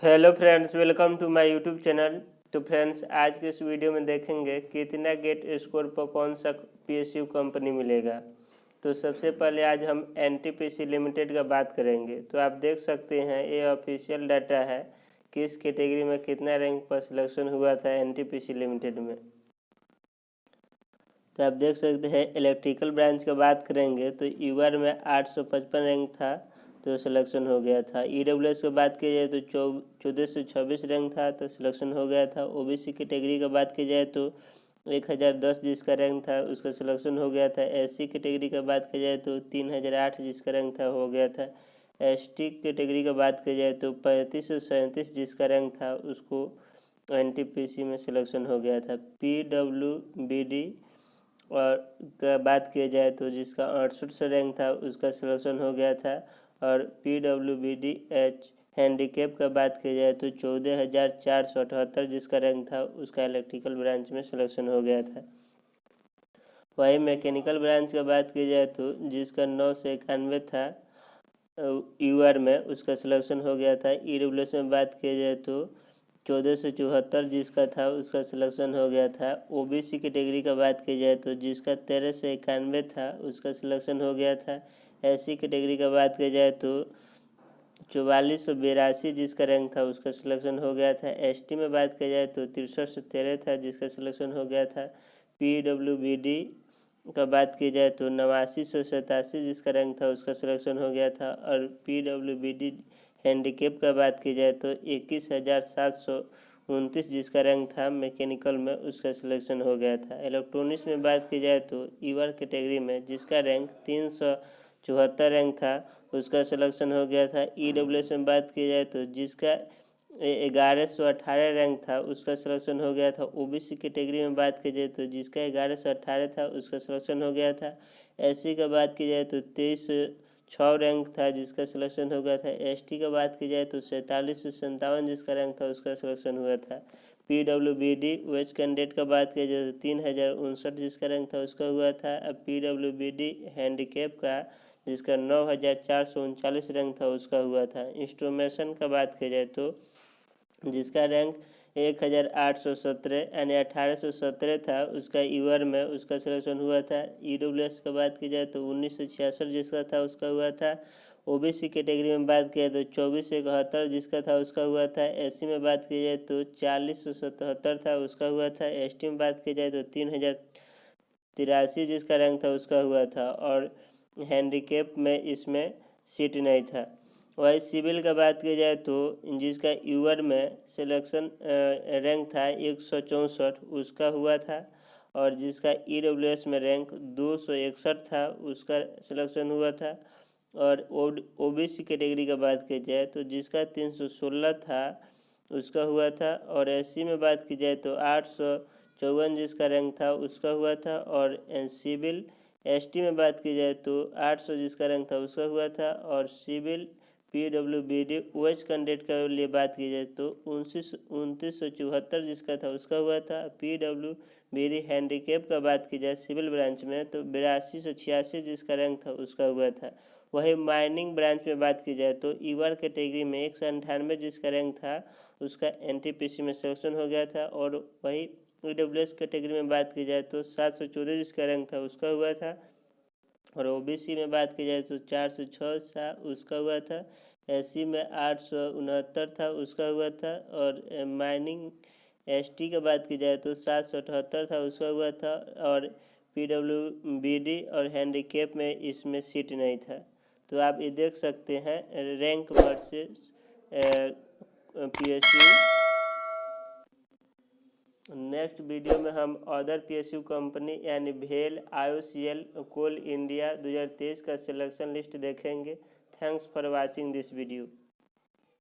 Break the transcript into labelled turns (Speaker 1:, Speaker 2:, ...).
Speaker 1: Hello friends, welcome to my YouTube channel. तो friends, आज के इस वीडियो में देखेंगे कितना गेट स्कोर पर कौन सा पीएसयू कंपनी मिलेगा। तो सबसे पहले आज हम एनटीपीसी लिमिटेड का बात करेंगे। तो आप देख सकते हैं ये ऑफिशियल डाटा है किस कैटेगरी में कितना रैंक पर सिलेक्शन हुआ था एनटीपीसी लिमिटेड में। तो आप देख सकते हैं इलेक्ट्रिकल ब्रांच का बात करेंगे तो यूआर में 855 रैंक था तो सिलेक्शन हो गया था। ईडब्ल्यूएस की बात की जाए तो 1426 रैंक था तो सिलेक्शन हो गया था। ओबीसी कैटेगरी का बात की जाए तो 1010 जिसका रैंक था उसका सिलेक्शन हो गया था। एससी कैटेगरी का बात की जाए तो 3008 जिसका रैंक था हो गया था। एसटी कैटेगरी का बात की जाए तो 3537 जिसका रैंक था उसको एनटीपीसी में सिलेक्शन हो गया था। पीडब्ल्यूबीडी और का बात किया जाए तो जिसका 68 रैंक था उसका सिलेक्शन हो गया था। और PWBD-H हैंडीकैप का बात किया जाए तो 14,478 जिसका रैंक था उसका इलेक्ट्रिकल ब्रांच में सिलेक्शन हो गया था। वही मैकेनिकल ब्रांच का बात की जाए तो जिसका 991 था यूआर में उसका सिलेक्शन हो गया था। ईडब्ल्यूएस में बात किया जाए तो 1474 जिसका था उसका सिलेक्शन हो गया था। ओबीसी कैटेगरी का बात की जाए तो जिसका 1391 था उसका सिलेक्शन हो गया था। एससी कैटेगरी का बात की जाए तो 4482 जिसका रैंक था उसका सिलेक्शन हो गया था। एसटी में बात की जाए तो 6313 था जिसका सिलेक्शन हो गया था। पीडब्ल्यूबीडी का बात की जाए तो 8987 जिसका रैंक था उसका सिलेक्शन हो गया था। और PWBD हैंडीकैप का बात की जाए तो 21,729 जिसका रैंक था मैकेनिकल में उसका सिलेक्शन हो गया था। इलेक्ट्रॉनिक्स में बात की जाए तो ईवर कैटेगरी में जिसका रैंक 374 रैंक था उसका सिलेक्शन हो गया था। ईडब्ल्यूएस में बात की जाए तो जिसका 1118 रैंक था उसका सिलेक्शन हो गया था। ओबीसी कैटेगरी में बात की जाए तो जिसका 1118 था उसका सिलेक्शन हो गया था। एससी का बात की जाए तो 2306 रैंक था जिसका सिलेक्शन हो गया था। एसटी का बात की जाए तो 4757 जिसका रैंक था उसका सिलेक्शन हुआ था। पीडब्ल्यूबीडी वेज कैंडिडेट का बात किया जाए तो 3059 जिसका रैंक था उसका हुआ था। अब पीडब्ल्यूबीडी हैंडीकैप का जिसका 9439 रैंक था उसका हुआ था। इंस्ट्रूमेशन का बात किया जाए तो जिसका रैंक 1817 यानी 1817 था उसका ईवर में उसका सिलेक्शन हुआ था। ईडब्ल्यूएस का बात की जाए तो 1966 जिसका था उसका हुआ था। ओबीसी कैटेगरी में बात किया तो 2471 जिसका था उसका हुआ था। एससी में बात की जाए तो 4077 था उसका हुआ था। एसटी में बात की जाए तो 3083 जिसका रैंक था उसका हुआ था। और हैंडीकैप में इसमें सीट नहीं था। वही सिविल का बात की जाए तो जिसका यूआर में सिलेक्शन रैंक था 164 उसका हुआ था। और जिसका ईडब्ल्यूएस में रैंक 261 था उसका सिलेक्शन हुआ था। और ओबीसी कैटेगरी का बात की जाए तो जिसका 316 था उसका हुआ था। और एससी में बात की जाए तो 854 जिसका रैंक था उसका हुआ था। और सिविल एसटी में बात की जाए तो 800 जिसका रैंक था उसका हुआ था। और सिविल पीडब्ल्यूबीडी ओएच कैंडिडेट के लिए बात की जाए तो 2974 जिसका था उसका हुआ था। पीडब्ल्यूबीडी हैंडीकैप का बात की जाए सिविल ब्रांच में तो 8286 जिसका रैंक था उसका हुआ था। वही माइनिंग ब्रांच में बात की जाए तो ईवर कैटेगरी में 198 जिसका रैंक था उसका एनटीपीसी में सिलेक्शन हो गया था। और वही ईडब्ल्यूएस कैटेगरी में बात की जाए तो 714 जिसका रैंक था उसका हुआ था। और ओबीसी में बात की जाए तो 406 था उसका हुआ था। एससी में 869 था उसका हुआ था। और माइनिंग एसटी का बात की जाए तो 778 था उसका हुआ था। और पीडब्ल्यूबीडी और हैंडीकैप में इसमें सीट नहीं था। तो आप ये देख सकते हैं rank versus PSU. Next video में हम अदर पीएसयू कंपनी यानी भेल, IOCL, कोल इंडिया 2023 का सिलेक्शन लिस्ट देखेंगे। Thanks for watching this video.